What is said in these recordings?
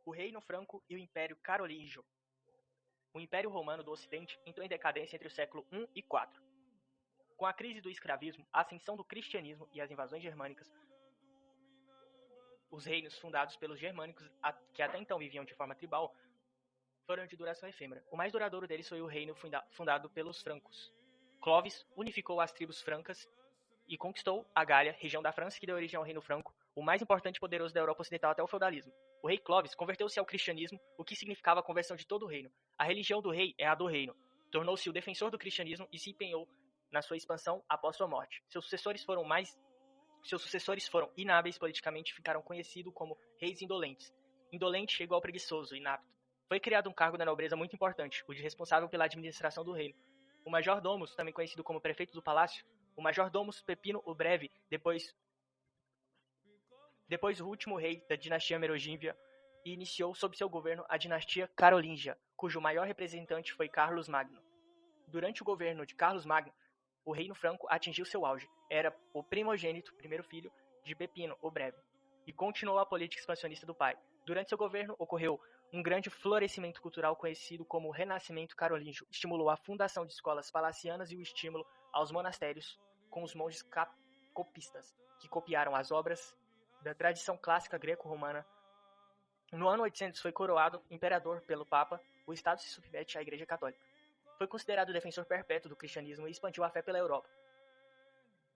o Reino Franco e o Império Carolíngio. O Império Romano do Ocidente entrou em decadência entre o século I e IV. Com a crise do escravismo, a ascensão do cristianismo e as invasões germânicas, os reinos fundados pelos germânicos, que até então viviam de forma tribal, foram de duração efêmera. O mais duradouro deles foi o reino fundado pelos francos. Clovis unificou as tribos francas e conquistou a Gália, região da França que deu origem ao Reino Franco, o mais importante e poderoso da Europa Ocidental até o feudalismo. O rei Clovis converteu-se ao cristianismo, o que significava a conversão de todo o reino. A religião do rei é a do reino. Tornou-se o defensor do cristianismo e se empenhou na sua expansão após sua morte. Seus sucessores foram inábeis politicamente e ficaram conhecidos como reis indolentes. Indolente chegou ao preguiçoso, inapto. Foi criado um cargo da nobreza muito importante, o de responsável pela administração do reino. O major-domus, também conhecido como prefeito do palácio, o major-domus Pepino o Breve, depois o último rei da dinastia Merovíngia, e iniciou sob seu governo a dinastia Carolíngia, cujo maior representante foi Carlos Magno. Durante o governo de Carlos Magno, o reino franco atingiu seu auge. Era o primogênito, primeiro filho, de Pepino o Breve, e continuou a política expansionista do pai. Durante seu governo, ocorreu um grande florescimento cultural conhecido como o Renascimento Carolíngio. Estimulou a fundação de escolas palacianas e o estímulo aos monastérios com os monges copistas, que copiaram as obras da tradição clássica greco-romana. No ano 800 foi coroado imperador pelo Papa. O Estado se submete à Igreja Católica. Foi considerado defensor perpétuo do cristianismo e expandiu a fé pela Europa.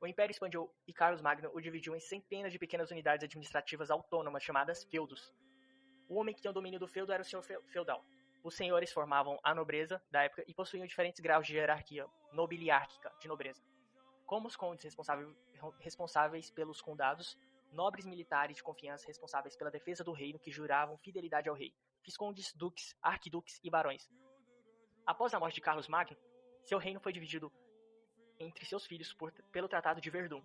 O Império expandiu e Carlos Magno o dividiu em centenas de pequenas unidades administrativas autônomas chamadas feudos. O homem que tinha o domínio do feudo era o senhor feudal. Os senhores formavam a nobreza da época e possuíam diferentes graus de hierarquia nobiliárquica de nobreza, como os condes responsáveis pelos condados, nobres militares de confiança responsáveis pela defesa do reino que juravam fidelidade ao rei, viscondes, duques, arquiduques e barões. Após a morte de Carlos Magno, seu reino foi dividido entre seus filhos pelo Tratado de Verdun.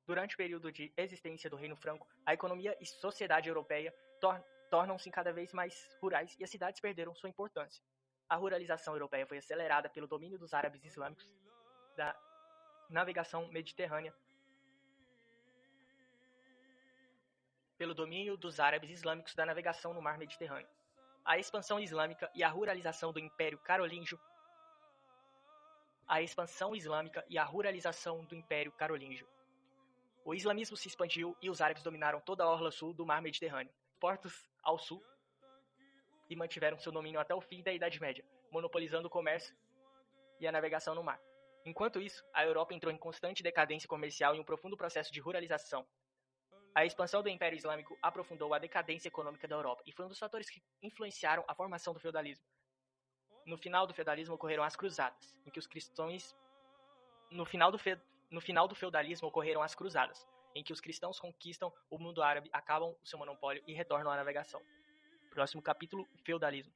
Durante o período de existência do Reino Franco, a economia e sociedade europeia tornam-se cada vez mais rurais e as cidades perderam sua importância. A ruralização europeia foi acelerada pelo domínio dos árabes islâmicos da navegação mediterrânea, no mar Mediterrâneo. A expansão islâmica e a ruralização do Império Carolíngio. O islamismo se expandiu e os árabes dominaram toda a orla sul do mar Mediterrâneo, portos ao sul, e mantiveram seu domínio até o fim da Idade Média, monopolizando o comércio e a navegação no mar. Enquanto isso, a Europa entrou em constante decadência comercial e um profundo processo de ruralização. A expansão do Império Islâmico aprofundou a decadência econômica da Europa e foi um dos fatores que influenciaram a formação do feudalismo. No final do feudalismo ocorreram as cruzadas, em que os cristãos conquistam o mundo árabe, acabam o seu monopólio e retornam à navegação. Próximo capítulo, feudalismo.